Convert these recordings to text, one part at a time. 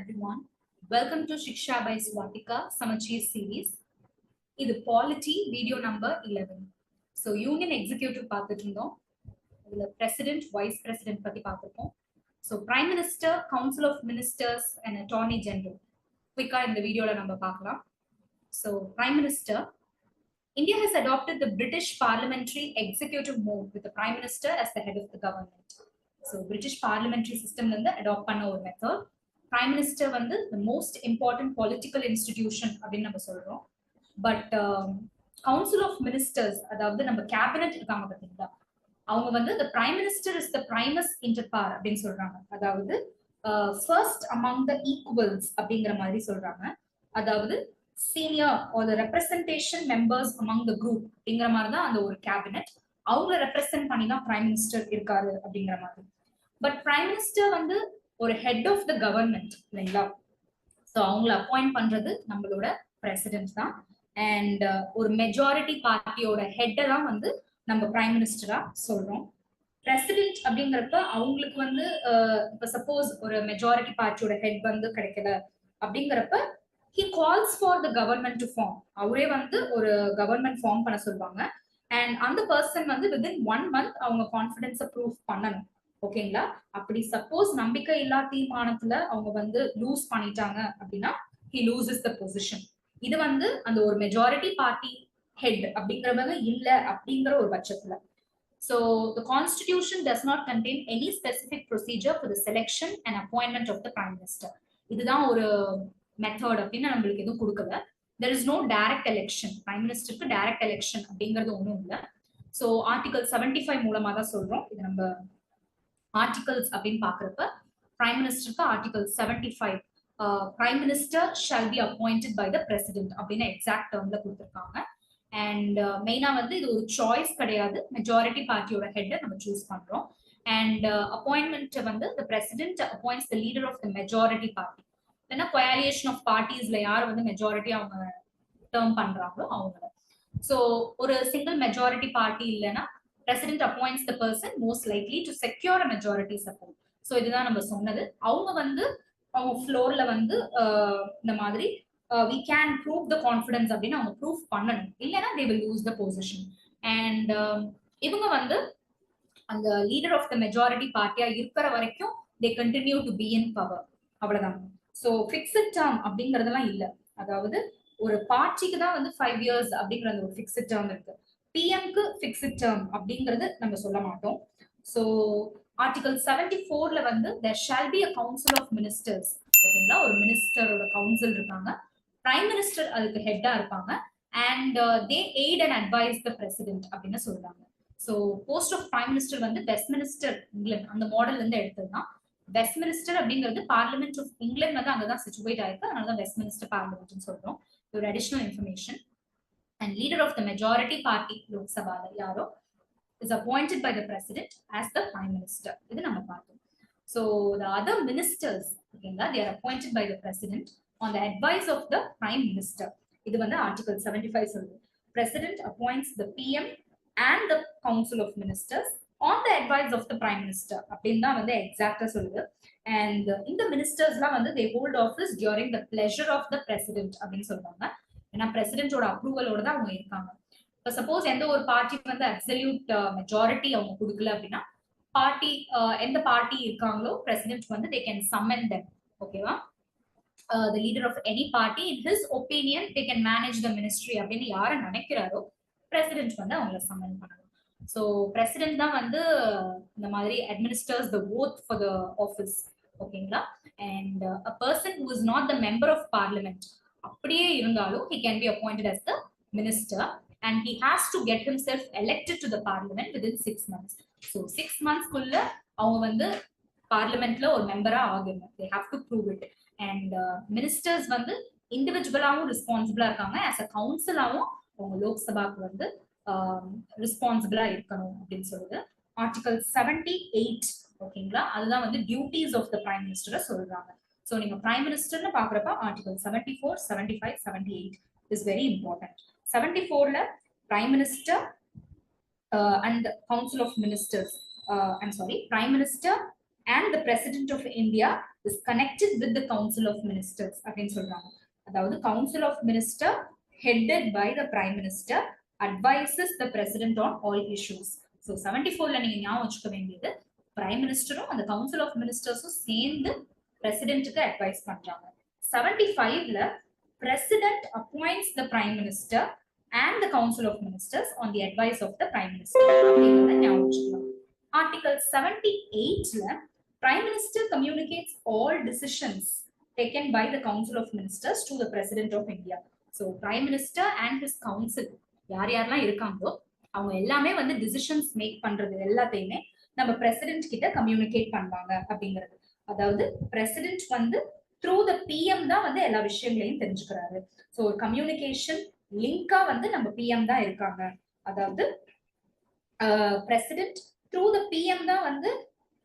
everyone. Welcome to Shiksha by Swatika Samachir series. இது polity video number 11. So union executive பார்த்துட்டு இருந்தோம். இதுல president, vice president பத்தி பார்த்திருக்கோம். So prime minister, council of ministers and attorney general. குயிக்கா இந்த வீடியோல நம்ம பார்க்கலாம். So prime minister, India has adopted the British parliamentary executive mode with the prime minister as the head of the government. So British parliamentary system வந்து adopt பண்ண ஒரு method. Prime minister வந்து the most important political institution அப்படின்னு நம்ம சொல்றோம். But council of ministers, அதாவது நம்ம cabinet இருக்காங்க பார்த்தீங்களா, அவங்க வந்து the prime minister is the primus inter pares அப்படின்னு சொல்றாங்க. அதாவது first among the equals அப்படிங்கிற மாதிரி சொல்றாங்க. அதாவது senior or the representation members among the group அப்படிங்கிற மாதிரி தான் அந்த ஒரு கேபினெட். அவங்கள ரெப்ரசென்ட் பண்ணி தான் பிரைம் மினிஸ்டர் இருக்காரு அப்படிங்கிற மாதிரி. பட் பிரைம் மினிஸ்டர் வந்து ஒரு ஹெட் ஆஃப் த கவர்மெண்ட் இல்லைங்களா? ஸோ அவங்கள அப்பாயிண்ட் பண்றது நம்மளோட பிரசிடென்ட் தான். அண்ட் ஒரு மெஜாரிட்டி பார்ட்டியோட ஹெட்டை தான் வந்து நம்ம பிரைம் மினிஸ்டரா சொல்றோம். பிரசிடென்ட் அப்படிங்கிறப்ப அவங்களுக்கு வந்து இப்போ சப்போஸ் ஒரு மெஜாரிட்டி பார்ட்டியோட ஹெட் வந்து கிடைக்கல அப்படிங்கிறப்ப he calls for the government to form. அவரே வந்து ஒரு கவர்மெண்ட் ஃபார்ம் பண்ண சொல்லுவாங்க. அண்ட் அந்த பர்சன் வந்து within 1 month அவங்க கான்ஃபிடன்ஸை ப்ரூவ் பண்ணணும். ஓகேங்களா? அப்படி சப்போஸ் நம்பிக்கை இல்லா தீர்மானத்துல அவங்க வந்து லூஸ் பண்ணிட்டாங்க அப்படின்னா he loses the position. இது வந்து அந்த ஒரு மெஜாரிட்டி பார்ட்டி ஹெட் அப்படிங்கிறவங்க இல்ல அப்படிங்கிற ஒரு பட்சத்துல. So the constitution does not contain any specific procedure for the selection and appointment of the prime minister. இதுதான் ஒரு மெத்தட் அப்படின்னு நம்மளுக்கு எதுவும் கொடுக்கல. there is no direct election. Prime மினிஸ்டருக்கு டைரக்ட் எலெக்ஷன் அப்படிங்கிறது ஒன்றும் இல்லை. ஸோ ஆர்டிகல் 75 மூலமா தான் சொல்றோம். இது நம்ம ஆர்டிகல்ஸ் அப்படின்னு பாக்குறப்ப பிரைம் மினிஸ்டருக்கு article 75 prime minister shall be appointed by the president அப்படின்னு எக்ஸாக்ட் டேர்ம்ல கொடுத்துருக்காங்க. அண்ட் மெயினா வந்து இது ஒரு சாய்ஸ் கிடையாது, மெஜாரிட்டி பார்ட்டியோட ஹெட்டை நம்ம சூஸ் பண்றோம். அண்ட் அப்பாயின்மெண்ட் வந்து the president appoints the leader of the majority party. ஏன்னா கோயாலியேஷன் ஆஃப் பார்ட்டிஸ்ல யார் வந்து மெஜாரிட்டி அவங்க டேர்ம் பண்றாங்களோ அவங்கள. ஸோ ஒரு சிங்கிள் மெஜாரிட்டி பார்ட்டி இல்லைன்னா president appoints the person most likely to secure majority support. So இதுதான் நம்ம சொன்னது. அவங்க வந்து அவங்க ஃப்ளோர்ல வந்து இந்த மாதிரி we can prove the confidence அப்படின்னு அவங்க ப்ரூவ் பண்ணணும். இல்லைன்னா they will lose the position. and இவங்க வந்து அந்த லீடர் ஆஃப் த மெஜாரிட்டி பார்ட்டியா இருக்கிற வரைக்கும் they continue to be in power. அவ்வளவுதான். ஸோ ஃபிக்ஸட் டேர்ம் அப்படிங்கறதெல்லாம் இல்லை. அதாவது ஒரு பார்ட்டிக்கு தான் வந்து 5 years அப்படிங்கிற அந்த ஒரு ஃபிக்ஸட் டேர்ம் இருக்கு. பிஎம்க்கு ஃபிக்ஸட் டேர்ம் அப்படிங்கிறது நம்ம சொல்ல மாட்டோம். ஸோ ஆர்டிகல் 74ல வந்து there shall be a council of ministers. ஓகேங்களா? ஒரு மினிஸ்டரோட கவுன்சில் இருக்காங்க, பிரைம் மினிஸ்டர் அதுக்கு ஹெட்டா இருப்பாங்க. And they aid and advise the president அப்படின்னு சொல்றாங்க. So post of prime minister வந்து வெஸ்ட்மினிஸ்டர் இங்கிலாந்து அந்த மாடல்ல இருந்து எடுத்ததுதான். வெஸ்ட்மினிஸ்டர் அப்படிங்கிறது பார்லிமெண்ட் ஆஃப் இங்கிலாந்து வந்து அங்கதான் சிச்சுவேட் ஆயிருக்கு, அதனாலதான் வெஸ்ட்மினிஸ்டர் பார்லிமெண்ட் சொல்றோம். ஒரு additional information. And leader of the majority party லோக்சபால யாரோ is appointed by the president as the prime minister. இது நம்ம பார்த்தோம். So the other ministers, ஓகேங்களா, they are appointed by the president on the advice of the prime minister. இது வந்து article 75 சொல்லுது. President appoints the PM and the council of ministers on the advice of the prime minister அப்படின்னு தான் வந்து எக்ஸாக்டா சொல்லுது. And இந்த மினிஸ்டர்ஸ்லாம் வந்து they hold office during the pleasure of the president அப்படின்னு சொல்றாங்க. ஏன்னா பிரசிடென்டோட அப்ரூவலோட தான் அவங்க இருக்காங்க. இப்போ சப்போஸ் எந்த ஒரு பார்ட்டிக்கு வந்து அப்சல்யூட் மெஜாரிட்டி அவங்க கொடுக்கல அப்படின்னா பார்ட்டி எந்த பார்ட்டி இருக்காங்களோ பிரசிடென்ட் வந்து they can summon them. ஓகேவா? the leader of any party in his opinion they can manage the ministry அப்படின்னு யாரை நினைக்கிறாரோ பிரசிடென்ட் வந்து அவங்கள சம்மன் பண்ணணும். ஸோ பிரசிடென்ட் தான் வந்து இந்த மாதிரி administers the oath for the office. ஓகேங்களா? and a person who is not the member of parliament அப்படியே இருந்தாலும் he can be appointed as the minister and he has to get himself elected to the parliament within 6 months. So 6 months குள்ள அவங்க வந்து பார்லிமெண்ட்ல ஒரு மெம்பரா ஆகணும். they have to prove it. and ministers வந்து இண்டிவிஜுவலாவும் ரெஸ்பான்சிபிளா இருக்காங்க, as a councilஆவும் அவங்க லோக்சபாக்கு வந்து ரெஸ்பான்சிபிளா இருக்கணும் அப்படின்னு சொல்லுது ஆர்டிகல் 78. ஓகேங்களா? அதுதான் வந்து டியூட்டிஸ் ஆஃப் த பிரைம் மினிஸ்டரை சொல்றாங்க. ஸோ நீங்க பிரைம் மினிஸ்டர்னு பாக்குறப்ப ஆர்டிகல் 74, 75, 78 இஸ் வெரி இம்பார்ட்டன்ட். 74ல prime minister and council of ministers, prime minister and the President of India is connected with the Council of Ministers அப்படின்னு சொல்றாங்க. அதாவது Council of Minister headed by the Prime Minister advises the President on all issues. So 74ல நீங்க ஞாபகம் வச்சுக்க வேண்டியது prime மினிஸ்டரும் அந்த council of மினிஸ்டர்ஸும் சேர்ந்து பிரசிடென்ட்டுக்கு அட்வைஸ் பண்றாங்க. 75ல president appoints the prime minister and the Council of Ministers on the advice of the Prime Minister. Article 78 Prime Minister communicates all decisions taken by the Council of Ministers to the President of India. So Prime Minister and his council யார் யாரெல்லாம் இருக்காங்களோ அவங்க எல்லாமே வந்து decisions make பண்றது எல்லாத்தையுமே நம்ம president கிட்ட கம்யூனிகேட் பண்ணுவாங்க அப்படிங்கிறது. அதாவது பிரசிடென்ட் வந்து த்ரூ த பிஎம் தான் வந்து எல்லா விஷயங்களையும் தெரிஞ்சுக்கிறாரு. ஸோ ஒரு கம்யூனிகேஷன் லிங்கா வந்து நம்ம பிஎம் தான் இருக்காங்க. அதாவது பிரசிடென்ட் த்ரூ த பிஎம் தான் வந்து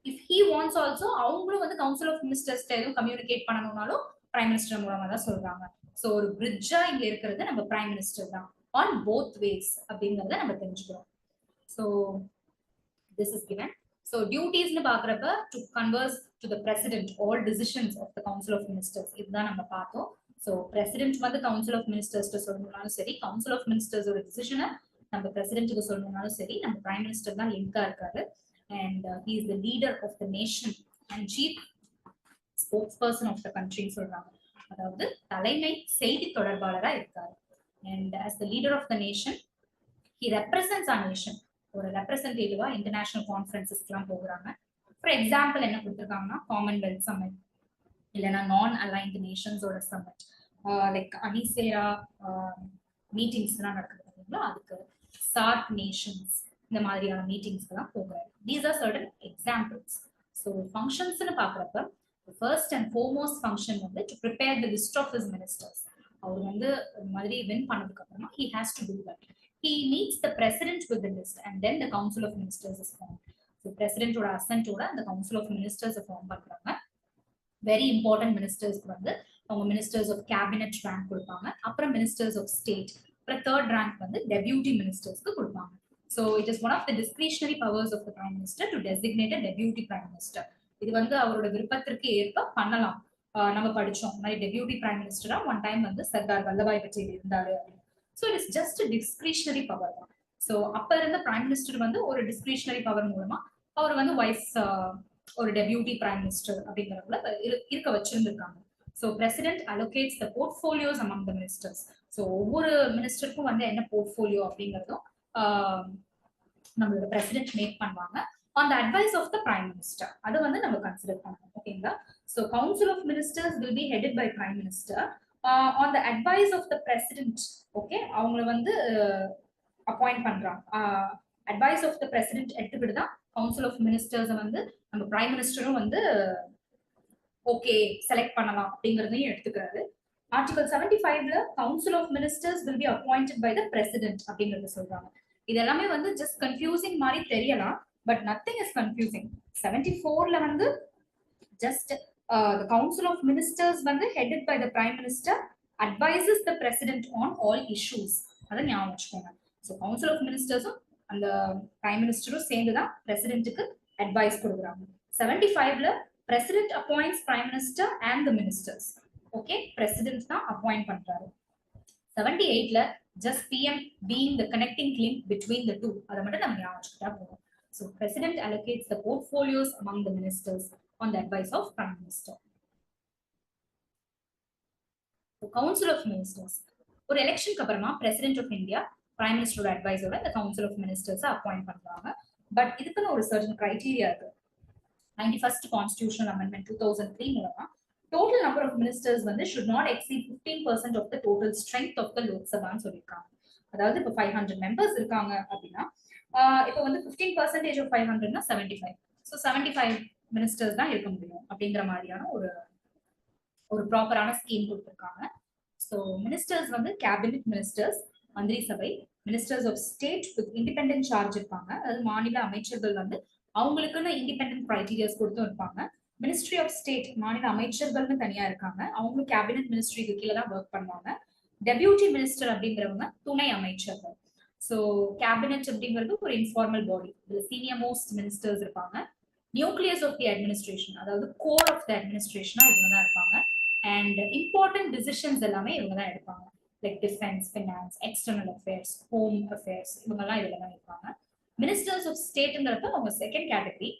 இஃப் ஹி வாண்ட்ஸ் ஆல்சோ அவங்களும் வந்து கவுன்சில் ஆஃப் மினிஸ்டர்ஸ் எதுவும் கம்யூனிகேட் பண்ணணும்னாலும் பிரைம் மினிஸ்டர் மூலமா தான் சொல்றாங்க. ஸோ ஒரு பிரிட்ஜா இங்க இருக்கிறது நம்ம பிரைம் மினிஸ்டர் தான் ஆன் போத் வேஸ் அப்படிங்கறத நம்ம தெரிஞ்சுக்கிறோம். So this is given. So duties னு பாக்குறப்ப to converse to the president all decisions of the council of ministers இதுதான் நம்ம பார்த்தோம். So president வந்து council of ministers சொல்லணும்னாலும் சரி, council of ministers ஒரு decision நம்ம presidentக்கு சொல்லணும்னாலும் சரி, நம்ம prime minister தான் லிங்கா இருக்காரு. And he is the leader of the nation and chief spokesperson of the country சொல்றாங்க. அதாவது தலைமை செய்தி தொடர்பாளரா இருக்காரு. And as the leader of the nation he represents our nation. ஒரு ரெப்ரசன்டேட்டிவா இன்டர்நேஷனல் கான்ஃபரன்சஸ்க்குலாம் போகிறாங்க. ஃபார் எக்ஸாம்பிள் என்ன கொடுத்துருக்காங்கன்னா காமன்வெல்த் சமிட் இல்லைன்னா நான் அலைன்டு நேஷன்ஸோட சமிட், லைக் அனிசேரா மீட்டிங்ஸ்லாம் நடக்குது பார்த்தீங்களா, அதுக்கு சார்க் நேஷன்ஸ் இந்த மாதிரியான மீட்டிங்ஸ்லாம் போகிறாரு. These are certain examples. So ஃபங்க்ஷன்ஸ்னு பார்க்குறப்ப ஃபர்ஸ்ட் அண்ட் ஃபோர்மோஸ்ட் ஃபங்க்ஷன் வந்து to prepare the list of his ministers. அவர் வந்து இந்த மாதிரி வின் பண்ணதுக்கு அப்புறமா he has to do that. He meets the president with the list and then the council of ministers is formed. So president oda assent oda the council of ministers form பண்றாங்க. Very important ministers வந்து அவங்க ministers of cabinet rank கொடுப்பாங்க. அப்புறம் ministers of state. அப்புறம் third rank வந்து deputy ministers க்கு கொடுப்பாங்க. So it is one of the discretionary powers of the prime minister to designate a deputy prime minister. இது வந்து அவரோட விருப்பத்திற்கு ஏற்ப பண்ணலாம். நம்ம படிச்சோம் மாதிரி டெபியூட்டி பிரைம் மினிஸ்டரா ஒன் டைம் வந்து சர்தார் வல்லபாய் பட்டேல் இருந்தாரு. So it is just discretionary power தான். ஸோ அப்ப இருந்த பிரைம் மினிஸ்டர் வந்து ஒரு டிஸ்கிரிஷனரி பவர் மூலமா அவர் வந்து வைஸ் ஒரு டெபியூட்டி பிரைம் மினிஸ்டர் அப்படிங்கிறதுல இருக்க வச்சிருந்திருக்காங்க. So president allocates the portfolios among the ministers. So ஒவ்வொரு மினிஸ்டருக்கும் வந்து என்ன போர்ட்ஃபோலியோ அப்படிங்கிறதும் நம்மளோட பிரசிடென்ட் மேக் பண்ணுவாங்க on the advice of the prime minister. அது வந்து நம்ம கன்சிடர் பண்ணணும். ஓகேங்களா? So council of ministers will be headed by prime minister on the advice of the president. Okay, அவங்கள வந்து அப்பாயிண்ட் பண்றாங்க. advice of the president எடுத்துக்கிட்டு தான் council of ministers வந்து நம்ம prime ministerம் வந்து ஓகே செலக்ட் பண்ணலாம் அப்படிங்கறதையும் எடுத்துக்கிறாரு. ஆர்டிகல் 75ல council of ministers will be appointed by the president அப்படிங்கறத சொல்றாங்க. இது எல்லாமே வந்து ஜஸ்ட் கன்ஃபியூசிங் மாதிரி தெரியலாம், but nothing is confusing. 74ல வந்து just the council of ministers வந்து headed by the prime minister advises the president on all issues. அத ஞாபகம் வச்சுக்கோங்க. So council of ministersம் அந்த prime ministerம் சேர்ந்து தான் பிரசிடென்ட்க்கு அட்வைஸ் கொடுக்குறாங்க. 75ல president appoints prime minister and the ministers. Okay, president தான் அப்பாயிண்ட் பண்றாரு. 78ல just PM being the connecting link between the two. அத மட்டும் நம்ம ஞாபகம் வச்சுக்கிட்டா போதும். So president allocates the portfolios among the ministers on the advice of prime minister. So council of ministers ஒரு எலெக்ஷனுக்கு அப்புறமா president of India prime minister advice ஓட the council of ministers appoint பண்றாங்க. பட் இதுக்குன்னு ஒரு certain criteria இருக்கு. 91st constitutional amendment 2003 மூலமா total number of ministers வந்து should not exceed 15% of the total strength of the Lok Sabha ன்னு சொல்லிருக்காங்க. அதாவது இப்போ 500 members இருக்காங்க அப்படின்னா இப்போ வந்து 15% of 500னா 75. ஸோ 75 மினிஸ்டர்ஸ் தான் இருக்க முடியும் அப்படிங்கிற மாதிரியான ஒரு ப்ராப்பரான ஸ்கீம் கொடுத்துருக்காங்க. ஸோ மினிஸ்டர்ஸ் வந்து கேபினெட் மினிஸ்டர்ஸ், மந்திரி சபை, ministers of state with independent charge இருப்பாங்க. அதாவது மாநில அமைச்சர்கள் வந்து அவங்களுக்குன்னு இண்டிபெண்டன்ட் கிரைட்டீரியாஸ் கொடுத்தும் இருப்பாங்க. மினிஸ்ட்ரி ஆஃப் ஸ்டேட் மாநில அமைச்சர்கள்னு தனியா இருக்காங்க. அவங்களும் கேபினெட் மினிஸ்ட்ரிக்கு கீழே தான் ஒர்க் பண்ணுவாங்க. டெபியூட்டி மினிஸ்டர் அப்படிங்கிறவங்க துணை அமைச்சர்கள். ஸோ கேபினெட் அப்படிங்கிறது ஒரு இன்ஃபார்மல் பாடி. இதுல சீனியர் மோஸ்ட் மினிஸ்டர்ஸ் இருப்பாங்க. நியூக்ளியஸ் ஆஃப் தி அட்மினிஸ்ட்ரேஷன், அதாவது கோர் ஆஃப் தி அட்மினிஸ்ட்ரேஷனா இவங்க தான் இருப்பாங்க. அண்ட் இம்பார்ட்டன்ட் டிசிஷன்ஸ் எல்லாமே இவங்க தான் எடுப்பாங்க. Like defence, finance, external affairs, home affairs, இவங்கெல்லாம் இதுல தான் இருப்பாங்க. மினிஸ்டர்ஸ் ஆஃப் ஸ்டேட்ங்கிறப்ப அவங்க செகண்ட் கேட்டகரி.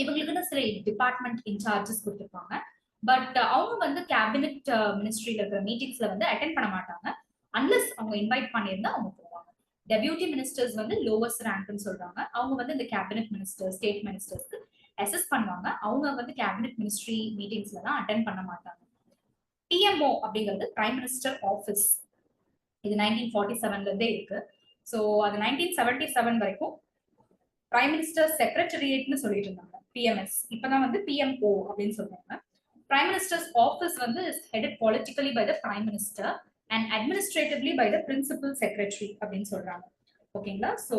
இவங்களுக்குன்னு சில டிபார்ட்மெண்ட் இன்சார்ஜஸ் கொடுத்துருப்பாங்க. பட் அவங்க வந்து கேபினெட் மினிஸ்ட்ரியில இருக்கிற மீட்டிங்ஸ்ல வந்து அட்டென்ட் பண்ண மாட்டாங்க. அன்லஸ் அவங்க இன்வைட் பண்ணியிருந்தா அவங்க போவாங்க. டெபியூட்டி மினிஸ்டர்ஸ் வந்து லோவஸ்ட் ரேங்க்னு சொல்றாங்க. அவங்க வந்து இந்த கேபினெட் மினிஸ்டர், ஸ்டேட் மினிஸ்டர்ஸ்க்கு அசஸ் பண்ணுவாங்க. அவங்க வந்து கேபினெட் மினிஸ்ட்ரி மீட்டிங்ஸ்ல தான் அட்டென்ட் பண்ண மாட்டாங்க. PMO அப்படிங்கிறது பிரைம் மினிஸ்டர் ஆஃபீஸ். இது 1947ல இருந்தே இருக்கு. ஸோ அது 1977 வரைக்கும் பிரைம் மினிஸ்டர் செக்ரட்டரியேட்னு சொல்லிட்டு இருந்தாங்க, PMS. இப்பதான் வந்து PMO அப்படின்னு சொல்றாங்க. பிரைம் மினிஸ்டர்ஸ் ஆஃபீஸ் வந்து is headed politically by the prime minister and administratively by the principal secretary அப்படின்னு சொல்றாங்க. ஓகேங்களா? So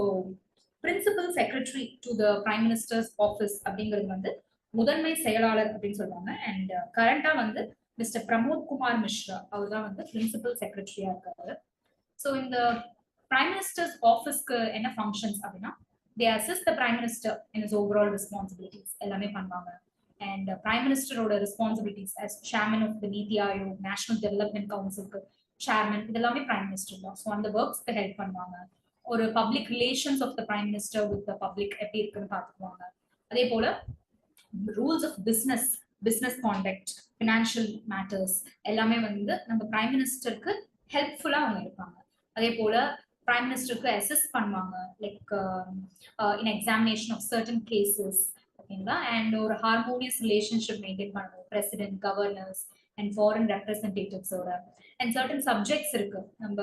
principal secretary to the prime minister's office அப்படிங்கிறது வந்து முதன்மை செயலாளர் அப்படின்னு சொல்றாங்க. அண்ட் கரண்டா வந்து மிஸ்டர் பிரமோத் குமார் மிஸ்ரா, அவர் தான் வந்து பிரின்சிபல் செக்ரட்டரியா இருக்காரு. ஸோ இந்த பிரைம் மினிஸ்டர்ஸ் ஆஃபீஸ்க்கு என்ன ஃபங்க்ஷன்ஸ் அப்படின்னா, they assist the prime minister in his overall responsibilities எல்லாமே பண்ணுவாங்க. அண்ட் பிரைம் மினிஸ்டரோட responsibilities as chairman of the Niti Aayog, national development கவுன்சிலுக்கு சேர்மன், இதெல்லாமே பிரைம் மினிஸ்டர் தான். ஸோ அந்த ஒர்க்ஸ்க்கு ஹெல்ப் பண்ணுவாங்க. ஒரு public relations of the prime minister with the public எப்படி இருக்குன்னு பார்த்துக்குவாங்க. அதே போல rules of business conduct, financial matters எல்லாமே வந்து நம்ம பிரைம் மினிஸ்டருக்கு ஹெல்ப்ஃபுல்லா அவங்க இருப்பாங்க. அதே போல பிரைம் மினிஸ்டருக்கு அசிஸ்ட் பண்ணுவாங்க, like in examination of certain cases. ஓகேங்களா? அண்ட் ஒரு ஹார்மோனியஸ் ரிலேஷன்ஷிப் மெயின்டைன் பண்ணுவோம் பிரசிடென்ட், கவர்னர்ஸ் அண்ட் ஃபாரின் ரெப்ரஸன்டேட்டிவ்ஸோட. அண்ட் சர்டன் சப்ஜெக்ட்ஸ் இருக்கு, நம்ம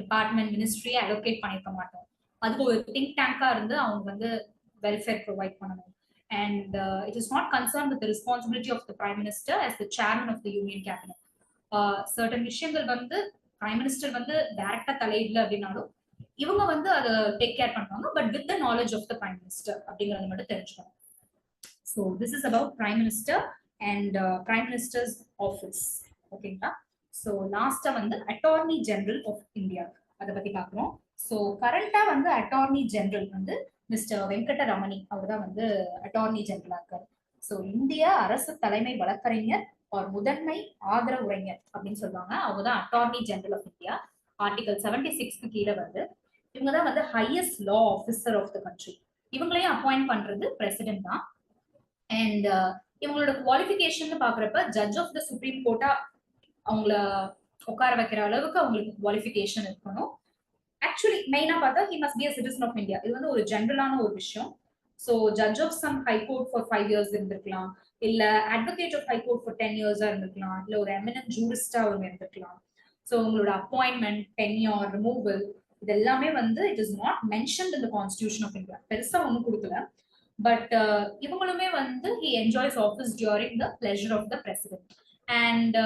டிபார்ட்மெண்ட் மினிஸ்ட்ரியை அலோகேட் பண்ணிருக்க மாட்டோம். அதுக்கு ஒரு திங்க் டேங்கா இருந்து அவங்க வந்து வெல்ஃபேர் ப்ரொவைட் பண்ணணும். And it is not concern with responsibility of the prime minister as the chairman of the union cabinet. Certain விஷயங்கள் வந்து பிரைம் மினிஸ்டர் வந்து டைரக்டா தலையிடல அப்படின்னாலும் இவங்க வந்து அதை டேக் கேர் பண்ணுவாங்க, but with the knowledge of the prime minister அப்படிங்கறத மட்டும் தெரிஞ்சுக்கணும். So this is about prime minister and prime minister's office. ஓகேங்களா? ஸோ லாஸ்டா வந்து அட்டார்னி ஜெனரல் ஆஃப் இந்தியா அதை பத்தி பார்க்குறோம். ஸோ கரண்டா வந்து அட்டார்னி ஜெனரல் வந்து மிஸ்டர் வெங்கட ரமணி, அவர் தான் வந்து அட்டார்னி ஜெனரலா இருக்காரு. ஸோ இந்திய அரசு தலைமை வழக்கறிஞர் ஒரு முதன்மை ஆதரவுரைஞர் அப்படின்னு சொல்லுவாங்க. அவங்க தான் attorney general of India. Article 76க்கு கீழே வந்து இவங்க தான் வந்து highest law officer of the country. இவங்களையும் அப்பாயிண்ட் பண்றது பிரசிடென்ட் தான். அண்ட் இவங்களோட குவாலிஃபிகேஷன் பாக்குறப்ப ஜட்ஜ் ஆஃப் த சுப்ரீம் கோர்ட்டா அவங்கள உட்கார வைக்கிற அளவுக்கு அவங்களுக்கு குவாலிஃபிகேஷன் இருக்கணும். ஆக்சுவலி மெயினா பார்த்தா he must be a citizen of India. இது வந்து ஒரு ஜென்ரலான ஒரு விஷயம். So judge of some high court for 5 years இருந்திருக்கலாம், இல்ல advocate of high court for 10 years இருந்திருக்கலாம், இல்ல ஒரு எமினன்ட் ஜூரிஸ்டா அவங்க இருந்திருக்கலாம். ஸோ உங்களோட அப்பாயின்மெண்ட், டென்யூர், ரிமூவல் இது எல்லாமே வந்து it is not mentioned in the constitution of India. பெருசா ஒன்றும் கொடுக்கல. பட் இவங்களுமே வந்து he enjoys office during the pleasure of the president. And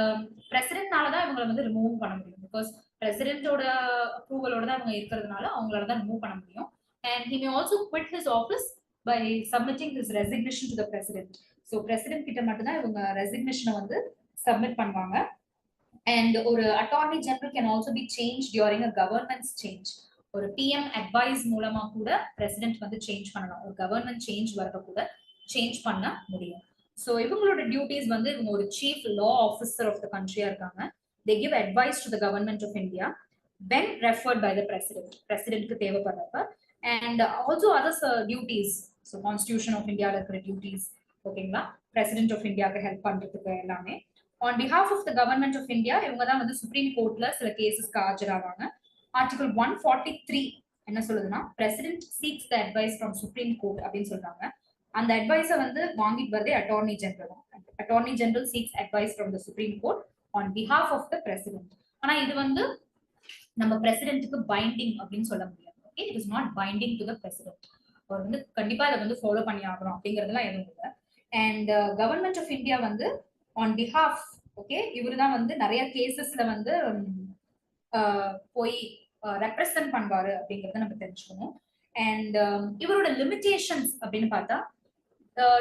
பிரசிடென்ட்னால தான் இவங்களை வந்து ரிமூவ் பண்ண முடியும். பிகாஸ் பிரசிடென்ட்டோட அப்ரூவலோட தான் இவங்க இருக்கிறதுனால அவங்களால தான் ரிமூவ் பண்ண முடியும். And he may also quit his office by submitting his resignation to the president. So president கிட்ட மட்டும் தான் இவங்க ரெசிக்னேஷனை வந்து சப்மிட் பண்ணுவாங்க. அண்ட் ஒரு attorney general can also be change during a governance change. ஒரு PM அட்வைஸ் மூலமா கூட பிரசிடென்ட் வந்து சேஞ்ச் பண்ணலாம். ஒரு கவர்மெண்ட் சேஞ்ச் வரப்ப கூட சேஞ்ச் பண்ண முடியும். ஸோ இவங்களோட டியூட்டிஸ் வந்து இவங்க ஒரு chief law officer of the கண்ட்ரியா இருக்காங்க. They give advice to the government of India when referred by the president. பிரசிடென்ட்க்கு தேவைப்படுறப்ப. And also others duties. So constitution of இந்தியாவில் இருக்கிற டியூட்டிஸ். ஓகேங்களா? பிரசிடென்ட் ஆஃப் இந்தியாவுக்கு ஹெல்ப் பண்றதுக்கு எல்லாமே. On behalf of the government of India இவங்க தான் வந்து சுப்ரீம் கோர்ட்ல சில கேசஸ்க்கு ஆஜராவாங்க. ஆர்டிகல் 143 என்ன சொல்லுதுன்னா, president seeks the advice from supreme court அப்படின்னு சொல்றாங்க. அந்த அட்வைஸை வந்து வாங்கிட்டு வரதே attorney general. Attorney general seeks advice from the supreme court on behalf of the president. ஆனா இது வந்து நம்ம பிரசிடென்ட்டுக்கு பைண்டிங் அப்படின்னு சொல்ல முடியாது. Okay, it is not binding to the president. அவர் வந்து கண்டிப்பா இதை வந்து ஃபாலோ பண்ணி ஆகணும் அப்படிங்கிறதுலாம் எதுவும் இல்லை. அண்ட் கவர்மெண்ட் ஆஃப் இந்தியா வந்து ஆன் பிஹாஃப், ஓகே, இவரு தான் வந்து நிறைய கேசஸ்ல வந்து போய் ரெப்ரசன்ட் பண்ணுவாரு அப்படிங்கறத நம்ம தெரிஞ்சுக்கணும். அண்ட் இவரோட லிமிடேஷன்ஸ் அப்படின்னு பார்த்தா,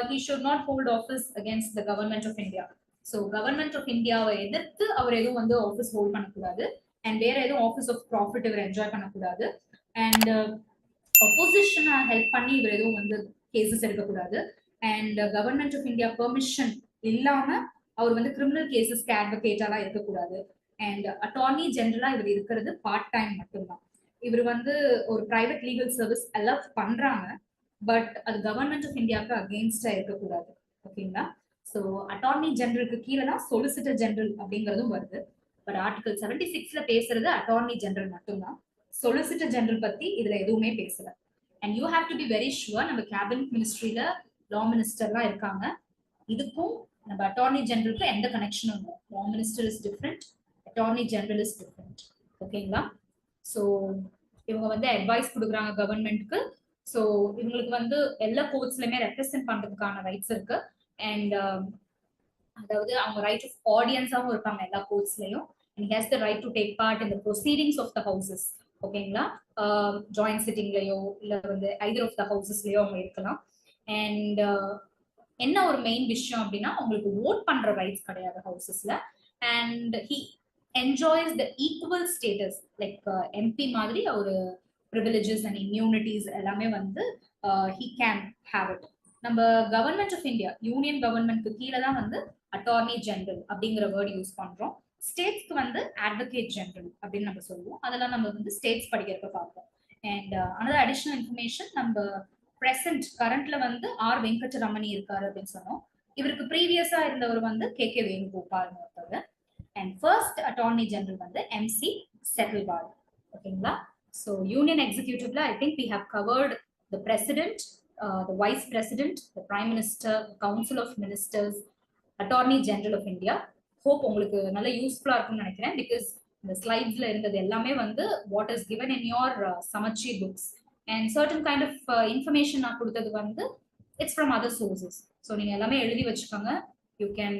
he should not hold office against the government of India. So government of இந்தியாவை எதிர்த்து அவர் எதுவும் வந்து ஆஃபீஸ் ஹோல்ட் பண்ணக்கூடாது. அண்ட் வேற எதுவும் ஆஃபீஸ் ஆஃப் ப்ராஃபிட் இவர் என்ஜாய் பண்ணக்கூடாது. அண்ட் அப்போசிஷனை ஹெல்ப் பண்ணி இவர் எதுவும் வந்து கேசஸ் எடுக்கக்கூடாது. And government of India permission இல்லாம அவர் வந்து கிரிமினல் கேசஸ்க்கு அட்வொகேட்டாலாம் இருக்கக்கூடாது. அண்ட் அட்டார்னி ஜெனரலா இவர் இருக்கிறது பார்ட் டைம் மட்டும்தான். இவர் வந்து ஒரு பிரைவேட் லீகல் சர்வீஸ் அலவ் பண்றாங்க, பட் அது கவர்மெண்ட் ஆஃப் இந்தியாவுக்கு அகெயின்ஸ்டா இருக்கக்கூடாது. ஓகேங்களா? ஸோ அட்டார்னி ஜெனரலுக்கு கீழே தான் சொலிசிட்டர் ஜெனரல் அப்படிங்கிறதும் வருது. பட் ஆர்டிகல் 76ல பேசுறது அட்டார்னி ஜெனரல் மட்டும்தான். சொலிசிட்டர் ஜெனரல் பத்தி இதுல எதுவுமே பேசல. And you have to be very sure, நம்ம கேபினட் மினிஸ்ட்ரியில லா மினிஸ்டர்லாம் இருக்காங்க, இதுக்கும் நம்ம அட்டார்னி ஜெனரலுக்கு எந்த கனெக்ஷனும் இல்லை. Law minister is different, attorney general is different. ஓகேங்களா? ஸோ இவங்க வந்து அட்வைஸ் கொடுக்குறாங்க கவர்மெண்ட்க்கு. ஸோ இவங்களுக்கு வந்து எல்லா கோர்ட்ஸ்லயுமே ரெப்ரசென்ட் பண்றதுக்கான ரைட்ஸ் இருக்கு. அண்ட் அதாவது அவங்க ரைட் ஆஃப் ஆடியன்ஸாகவும் இருப்பாங்க எல்லா கோர்ட்ஸ்லயும். And has the right to take part in the proceedings of the houses. ஓகேங்களா? ஜாயிண்ட் சிட்டிங்லயோ இல்லை வந்து ஐதர் ஆஃப் த ஹவுசஸ்லயோ அவங்க இருக்கலாம். அண்ட் என்ன ஒரு மெயின் விஷயம் அப்படின்னா, உங்களுக்கு ஓட் பண்ற ரைட்ஸ் கிடையாது ஹவுசஸ்ல. And he enjoys the equal status, like MP மாதிரி ஒரு ப்ரிவிலேஜஸ் அண்ட் இம்யூனிட்டிஸ் எல்லாமே வந்து ஹி கேன் ஹேவ் இட். நம்ம கவர்மெண்ட் ஆஃப் இந்தியா யூனியன் கவர்மெண்ட்க்கு கீழே தான் வந்து அட்டார்னி ஜெனரல் அப்படிங்கிற வேர்டு யூஸ் பண்றோம். ஸ்டேட்ஸ்க்கு வந்து அட்வொகேட் ஜெனரல் அப்படின்னு நம்ம சொல்லுவோம். அதெல்லாம் நம்ம வந்து ஸ்டேட்ஸ் படிக்கிறப்ப பார்ப்போம். அண்ட் அனதர் அடிஷனல் இன்ஃபர்மேஷன், நம்ம கரண்ட்ல வந்து ஆர் வெங்கடரமணி இருக்காரு அப்படின்னு சொன்னோம். இவருக்கு ப்ரீவியஸா இருந்தவர் வந்து கே வேணுகோபால் ஒருத்தவர். அண்ட் ஃபர்ஸ்ட் அட்டார்னி ஜெனரல் வந்து எம்சி செட்டில்வால். ஓகேங்களா? ஸோ யூனியன் எக்ஸிக்யூட்டிவ்ல I think we have covered the president, the vice president, the prime minister, council of ministers, attorney general of India. Hope உங்களுக்கு நல்ல யூஸ்ஃபுல்லா இருக்கும்னு நினைக்கிறேன். பிகாஸ் இந்த ஸ்லைட்ஸ்ல இருந்தது எல்லாமே வந்து what is given in your சமச்சீர் books, and certain kind of information நான் கொடுத்தது வந்து it's from other sources. So நீங்க எல்லாமே எழுதி வச்சுக்கோங்க. You can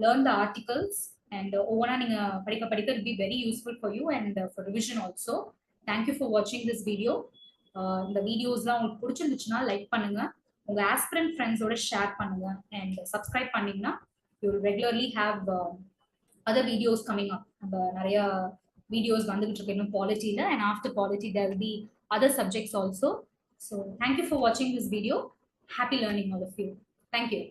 learn the articles, and ஒவ்வொன்றா நீங்க படிக்க it will be very useful for you and for revision also. Thank you for watching this video. இந்த வீடியோஸ்லாம் உங்களுக்கு பிடிச்சிருந்துச்சுன்னா லைக் பண்ணுங்க, உங்க ஆஸ்பிரண்ட் ஃப்ரெண்ட்ஸோட ஷேர் பண்ணுங்க, அண்ட் சப்ஸ்கிரைப் பண்ணீங்கன்னா you will regularly have other videos coming up. நம்ம நிறைய வீடியோஸ் வந்துகிட்டு இருக்கு இன்னும் பாலிட்டியில, and after polity there will be other subjects also. So thank you for வாட்சிங் this video. Happy learning all of you. Thank you.